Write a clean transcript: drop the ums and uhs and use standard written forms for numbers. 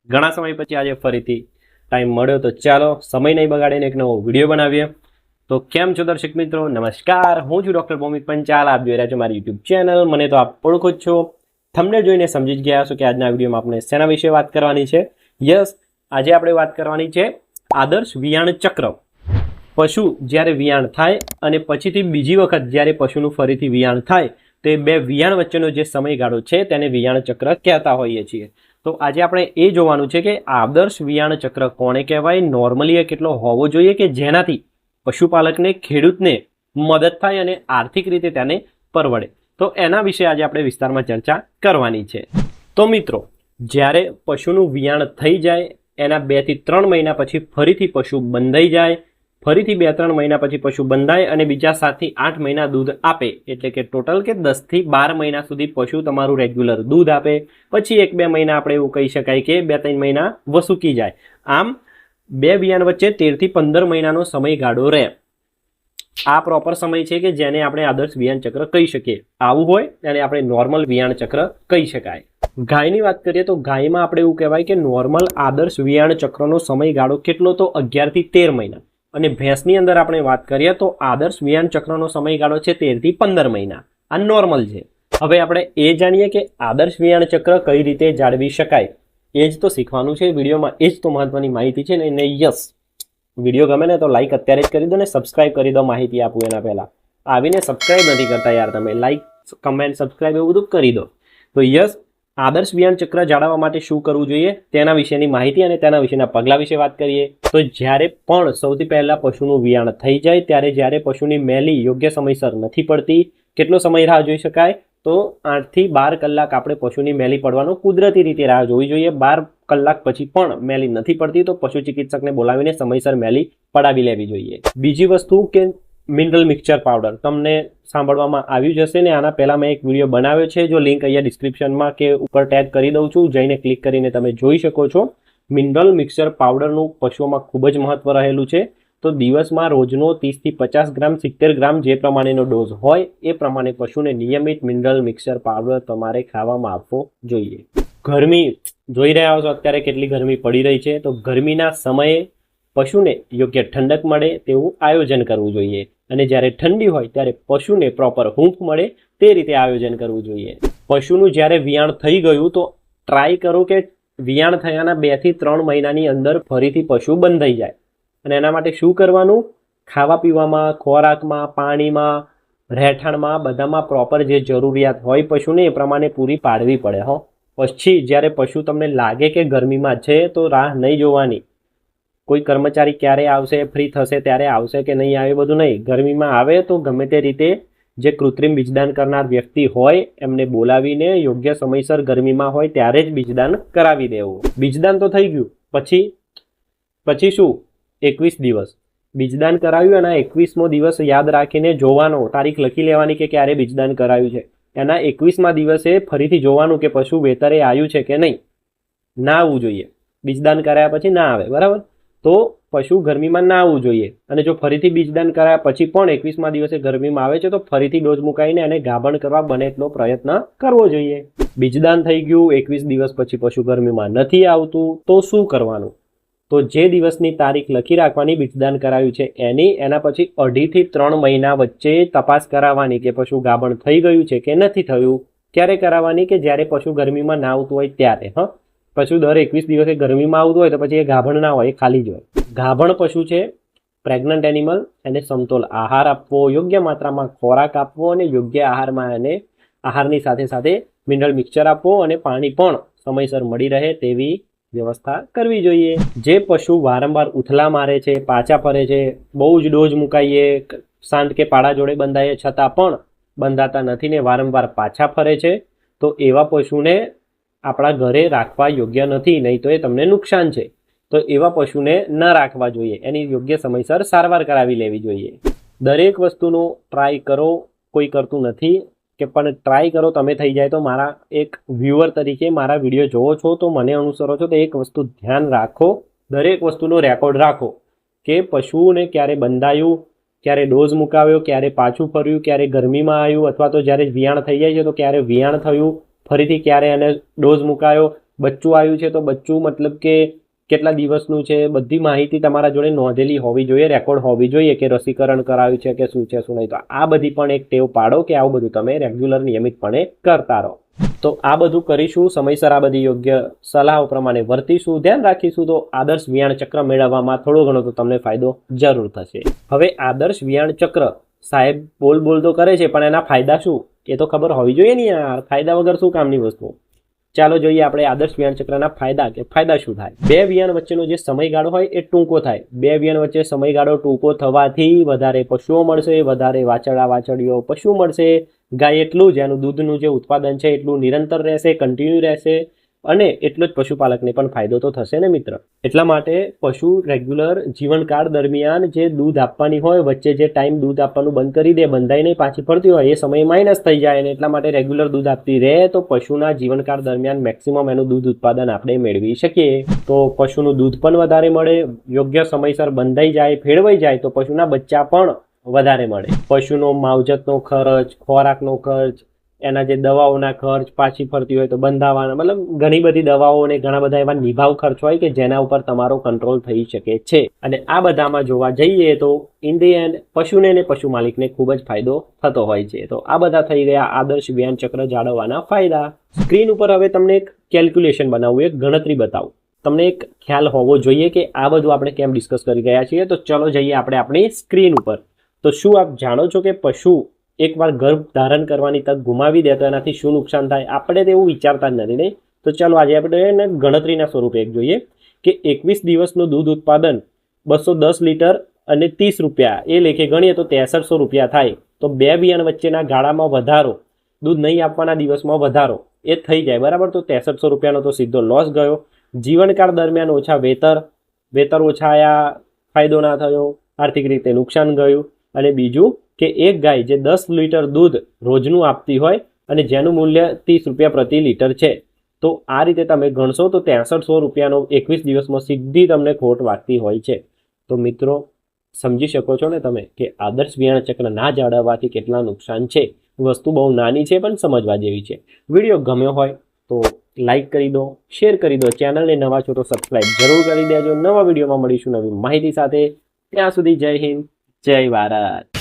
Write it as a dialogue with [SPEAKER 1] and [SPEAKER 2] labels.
[SPEAKER 1] ઘણા સમય પછી આજે ફરીથી ટાઈમ મળ્યો તો ચાલો સમય નહીં બગાડીને એક નવો વિડીયો બનાવીએ। તો કેમ છો દર્શક મિત્રો, નમસ્કાર। હું છું ડૉક્ટર ભૌમિક પંચાલ। આપ જોઈ રહ્યા છો મારી યુટ્યુબ ચેનલ। મને તો આપ ઓળખો જ છો, થંબનેલ જોઈને સમજી જ ગયા છો કે આજના વિડીયોમાં આપણે શેના વિશે વાત કરવાની છે। યસ, આજે આપણે વાત કરવાની છે આદર્શ વિયાણ ચક્ર। પશુ જ્યારે વિયાણ થાય અને પછીથી બીજી વખત જ્યારે પશુનું ફરીથી વિયાણ થાય તો એ બે વિયાણ વચ્ચેનો જે સમયગાળો છે તેને વિયાણ ચક્ર કહેતા હોઈએ છીએ। તો આજે આપણે એ જોવાનું છે કે આદર્શ વિયાણ ચક્ર કોને કહેવાય, નોર્મલી એ કેટલો હોવો જોઈએ કે જેનાથી પશુપાલકને, ખેડૂતને મદદ થાય અને આર્થિક રીતે તેને પરવડે। તો એના વિશે આજે આપણે વિસ્તારમાં ચર્ચા કરવાની છે। તો મિત્રો, જ્યારે પશુનું વિયાણ થઈ જાય એના 2 થી 3 મહિના પછી ફરીથી પશુ બંધાઈ જાય, ફરીથી 2-3 મહિના પછી પશુ બંધાય અને બીજા 7 થી 8 મહિના દૂધ આપે, એટલે કે ટોટલ કે 10 થી 12 મહિના સુધી પશુ તમારું રેગ્યુલર દૂધ આપે। પછી 1-2 મહિના આપણે એવું કહી શકાય કે 2-3 મહિના વસૂકી જાય। આમ બે વિયાણ વચ્ચે 13 થી 15 મહિનાનો સમયગાળો રહે। આ પ્રોપર સમય છે કે જેને આપણે આદર્શ વિયાણ ચક્ર કહી શકીએ। આવું હોય અને આપણે નોર્મલ વિયાણ ચક્ર કહી શકાય। ગાયની વાત કરીએ તો ગાયમાં આપણે એવું કહેવાય કે નોર્મલ આદર્શ વિયાણ ચક્રનો સમયગાળો કેટલો, તો 11 થી 13 મહિના। અને ભેંસની અંદર આપણે વાત કરીએ તો આદર્શ વિયાણ ચક્રનો સમયગાળો છે 13 થી 15 મહિના। આ નોર્મલ છે। હવે આપણે એ જાણીએ કે આદર્શ વિયાણ ચક્ર કઈ રીતે જાળવી શકાય, એ જ તો શીખવાનું છે વિડીયોમાં। એ જ તો મહત્વની માહિતી છે ને। યસ, વિડીયો ગમે ને તો લાઈક અત્યારે જ કરી દો ને સબસ્ક્રાઇબ કરી દો। માહિતી આપું એના પહેલાં આવીને સબસ્ક્રાઇબ નથી કરતા યાર તમે, લાઈક, કમેન્ટ, સબસ્ક્રાઇબ એવું બધું કરી દો। તો યસ, આદર્શ વિયાણ ચક્ર જાળવવા માટે શું કરવું જોઈએ તેના વિશેની માહિતી અને તેના વિશેના પગલાં વિશે વાત કરીએ। તો જ્યારે પણ સૌથી પહેલાં પશુનું વિયાણ થઈ જાય ત્યારે જ્યારે પશુની મેલી યોગ્ય સમયસર નથી પડતી, કેટલો સમય રાહ જોઈ શકાય, તો 8 થી 12 કલાક આપણે પશુની મેલી પડવાનો કુદરતી રીતે રાહ જોવી જોઈએ। 12 કલાક પછી પણ મેલી નથી પડતી તો પશુ ચિકિત્સકને બોલાવીને સમયસર મેલી પડાવી લેવી જોઈએ। બીજી વસ્તુ કે મિનરલ મિક્સચર પાવડર તમને સાંભળવામાં આવ્યું જ હશે ને। આના પહેલાં મેં એક વિડીયો બનાવ્યો છે, જો લિંક અહીંયા ડિસ્ક્રિપ્શનમાં કે ઉપર ટેગ કરી દઉં છું, જઈને ક્લિક કરીને તમે જોઈ શકો છો। મિનરલ મિક્સચર પાવડરનું પશુઓમાં ખૂબ જ મહત્વ રહેલું છે। તો દિવસમાં રોજનો 30 થી 50 ગ્રામ, 70 ગ્રામ જે પ્રમાણેનો ડોઝ હોય એ પ્રમાણે પશુને નિયમિત મિનરલ મિક્સચર પાવડર તમારે ખાવામાં આપવો જોઈએ। ગરમી જોઈ રહ્યા છો અત્યારે કેટલી ગરમી પડી રહી છે, તો ગરમીના સમયે પશુને યોગ્ય ઠંડક મળે તેવું આયોજન કરવું જોઈએ। અને જ્યારે ઠંડી હોય ત્યારે પશુને પ્રોપર હૂંફ મળે તે રીતે આયોજન કરવું જોઈએ। પશુનું જ્યારે વિયાણ થઈ ગયું તો ટ્રાય કરો કે વિયાણ થયાના 2 થી 3 મહિનાની અંદર ફરીથી પશુ બંધાઈ જાય। અને એના માટે શું કરવાનું, ખાવા પીવામાં, ખોરાકમાં, પાણીમાં, રહેઠાણમાં, બધામાં પ્રોપર જે જરૂરિયાત હોય પશુને એ પ્રમાણે પૂરી પાડવી પડે હો। પછી જ્યારે પશુ તમને લાગે કે ગરમીમાં છે તો રાહ નહીં જોવાની, કોઈ કર્મચારી ક્યારે આવશે, ફ્રી થશે ત્યારે આવશે કે નહીં આવે બધું નહીં, ગરમીમાં આવે તો ગમે તે રીતે જે કૃત્રિમ બીજદાન કરનાર વ્યક્તિ હોય એમને બોલાવીને યોગ્ય સમયસર ગરમીમાં હોય ત્યારે જ બીજદાન કરાવી દેવું। બીજદાન તો થઈ ગયું, પછી શું, 21 દિવસ બીજદાન કરાવ્યું, એના 21મો દિવસ યાદ રાખીને જોવાનો, તારીખ લખી લેવાની કે ક્યારે બીજદાન કરાવ્યું છે। એના 21મા દિવસે ફરીથી જોવાનું કે પશુ વેતરે આવ્યું છે કે નહીં। ના આવવું જોઈએ, બીજદાન કરાયા પછી ના આવે, બરાબર? તો પશુ ગરમીમાં ના આવવું જોઈએ। અને જો ફરીથી બીજદાન કરાયા પછી પણ 21મા દિવસે ગરમીમાં આવે છે તો ફરીથી ડોઝ મુકાઈને એને ગાભણ કરવા બને એટલો પ્રયત્ન કરવો જોઈએ। બીજદાન થઈ ગયું, 21 દિવસ પછી પશુ ગરમીમાં નથી આવતું તો શું કરવાનું, તો જે દિવસની તારીખ લખી રાખવાની બીજદાન કરાવ્યું છે એના પછી 2.5 થી 3 મહિના વચ્ચે તપાસ કરાવવાની કે પશુ ગાભણ થઈ ગયું છે કે નથી થયું। ક્યારે કરાવવાની, કે જ્યારે પશુ ગરમીમાં ના આવતું હોય ત્યારે। પશુ દર 21 દિવસે ગરમીમાં આવતું હોય તો પછી એ ગાભણ ના હોય, એ ખાલી જ હોય। ગાભણ પશુ છે, પ્રેગ્નન્ટ એનિમલ, એને સમતોલ આહાર આપવો, યોગ્ય માત્રામાં ખોરાક આપવો અને યોગ્ય આહારમાં એને આહારની સાથે સાથે મિનરલ મિક્સચર આપવો અને પાણી પણ સમયસર મળી રહે તેવી વ્યવસ્થા કરવી જોઈએ। જે પશુ વારંવાર ઉથલા મારે છે, પાછા ફરે છે, બહુ જ ડોઝ મુકાઈએ, શાંત કે પાડા જોડે બંધાઈએ છતાં પણ બંધાતા નથી ને વારંવાર પાછા ફરે છે, તો એવા પશુને આપણા ઘરે રાખવા યોગ્ય નથી, નહીં તો એ તમને નુકસાન છે। તો એવા પશુને ન રાખવા જોઈએ, એની યોગ્ય સમયસર સારવાર કરાવી લેવી જોઈએ। દરેક વસ્તુનો ટ્રાય કરો, કોઈ કરતું નથી કે પણ ટ્રાય કરો, તમે થઈ જાય તો મારા એક વ્યુઅર તરીકે મારા વિડીયો જોવો છો તો મને અનુસરો છો તો એક વસ્તુ ધ્યાન રાખો, દરેક વસ્તુનો રેકોર્ડ રાખો કે પશુને ક્યારે બંધાયું, ક્યારે ડોઝ મુકાવ્યો, ક્યારે પાછું ફર્યું, ક્યારે ગરમીમાં આવ્યું, અથવા તો જ્યારે વિયાણ થઈ જાય છે તો ક્યારે વિયાણ થયું, ફરીથી ક્યારે એને ડોઝ મુકાયો, બચ્ચું આવ્યું છે તો બચ્ચું મતલબ કે કેટલા દિવસનું છે, બધી માહિતી તમારા જોડે નોંધેલી હોવી જોઈએ, રેકોર્ડ હોવી જોઈએ કે રસીકરણ કરાવ્યું છે કે શું છે શું નહીં. તો આ બધી પણ એક ટેવ પાડો કે આવું બધું તમે રેગ્યુલર નિયમિતપણે કરતા રહો. તો આ બધું કરીશું, સમયસર આ બધી યોગ્ય સલાહો પ્રમાણે વર્તીશું, ધ્યાન રાખીશું, તો આદર્શ વિયાણ ચક્ર મેળવવામાં થોડો ઘણો તો તમને ફાયદો જરૂર થશે. હવે આદર્શ વિયાણ ચક્ર સાહેબ બોલ તો કરે છે, પણ એના ફાયદા શું એ તો ખબર હોવી જોઈએ ને યાર. ફાયદા વગર શું કામની વસ્તુ. ચાલો જોઈએ આપણે આદર્શ વિયાણ ચક્રના ફાયદા કે ફાયદા શું થાય. બે વિયાણ વચ્ચેનો જે સમયગાળો હોય એ ટૂંકો થાય. બે વિયાણ વચ્ચે સમયગાળો ટૂંકો થવાથી વધારે પશુઓ મળશે, વધારે વાછરડીઓ પશુ મળશે. ગાય એટલું જ એનું દૂધનું જે ઉત્પાદન છે એટલું નિરંતર રહેશે, કન્ટિન્યુ રહેશે, અને એટલો જ પશુપાલકને પણ ફાયદો તો થશે ને મિત્ર. એટલા માટે પશુ રેગ્યુલર જીવનકાળ દરમિયાન જે દૂધ આપવાની હોય, વચ્ચે જે ટાઈમ દૂધ આપવાનું બંધ કરી દે, બંધાઈ નહીં પાછી ફરતી હોય, એ સમય માઇનસ થઈ જાય, અને એટલા માટે રેગ્યુલર દૂધ આપતી રહે તો પશુના જીવનકાળ દરમિયાન મેક્સિમમ એનું દૂધ ઉત્પાદન આપણે મેળવી શકીએ. તો પશુનું દૂધ પણ વધારે મળે, યોગ્ય સમયસર બંધાઈ જાય, ફેળવાઈ જાય તો પશુના બચ્ચા પણ વધારે મળે. પશુનો માવજતનો ખર્ચ, ખોરાકનો ખર્ચ, એના જે દવાઓના ખર્ચ, પાછી ફરતી હોય તો બંધાવાના, મતલબ ઘણી બધી દવાઓ અને ઘણા બધા એવા નિભાવ ખર્ચ હોય કે જેના ઉપર તમારો કંટ્રોલ થઈ શકે છે. અને આ બધામાં જોવા જઈએ તો ઇન ધી એન્ડ પશુને અને પશુ માલિકને ખૂબ જ ફાયદો થતો હોય છે. તો આ બધા થઈ ગયા આદર્શ વિયાણ ચક્ર જાળવવાના ફાયદા. સ્ક્રીન ઉપર હવે તમને એક કેલ્ક્યુલેશન બનાવવું, એક ગણતરી બતાવું. તમને એક ખ્યાલ હોવો જોઈએ કે આ બધું આપણે કેમ ડિસ્કસ કરી રહ્યા છીએ. તો ચલો જઈએ આપણે આપણી સ્ક્રીન ઉપર. તો શું આપ જાણો છો કે પશુ એકવાર ગર્ભ ધારણ કરવાની તક ગુમાવી દે તો એનાથી શું નુકસાન થાય? આપણે તો એવું વિચારતા જ નથી નહીં. તો ચાલો આજે આપણે ગણતરીના સ્વરૂપે એક જોઈએ કે 21 દિવસનું દૂધ ઉત્પાદન 210 લીટર અને 30 રૂપિયા એ લેખે ગણીએ તો 6300 રૂપિયા થાય. તો બે વિયાણ વચ્ચેના ગાળામાં વધારો, દૂધ નહીં આપવાના દિવસમાં વધારો એ થઈ જાય, બરાબર. તો 6300 રૂપિયાનો તો સીધો લોસ ગયો. જીવનકાળ દરમિયાન ઓછા વેતર ઓછા આયા, ફાયદો ના થયો, આર્થિક રીતે નુકસાન ગયું. અને બીજું કે એક ગાય જે 10 લીટર દૂધ રોજનું આપતી હોય અને જેનું મૂલ્ય 30 રૂપિયા પ્રતિ લીટર છે, તો આ રીતે તમે ગણશો તો 6300 રૂપિયાનો 21 દિવસમાં સીધી તમને ખોટ વાગતી હોય છે. તો મિત્રો સમજી શકો છો ને તમે કે આદર્શ વિયાણ ચક્ર ના જાળવવાથી કેટલા નુકસાન છે. વસ્તુ બહુ નાની છે પણ સમજવા જેવી છે. વિડીયો ગમ્યો હોય તો લાઈક કરી દો, શેર કરી દો, ચેનલને નવા છો તો સબસ્ક્રાઈબ જરૂર કરી દેજો. નવા વિડીયોમાં મળીશું નવી માહિતી સાથે. ત્યાં સુધી જય હિન્દ, જય ભારત.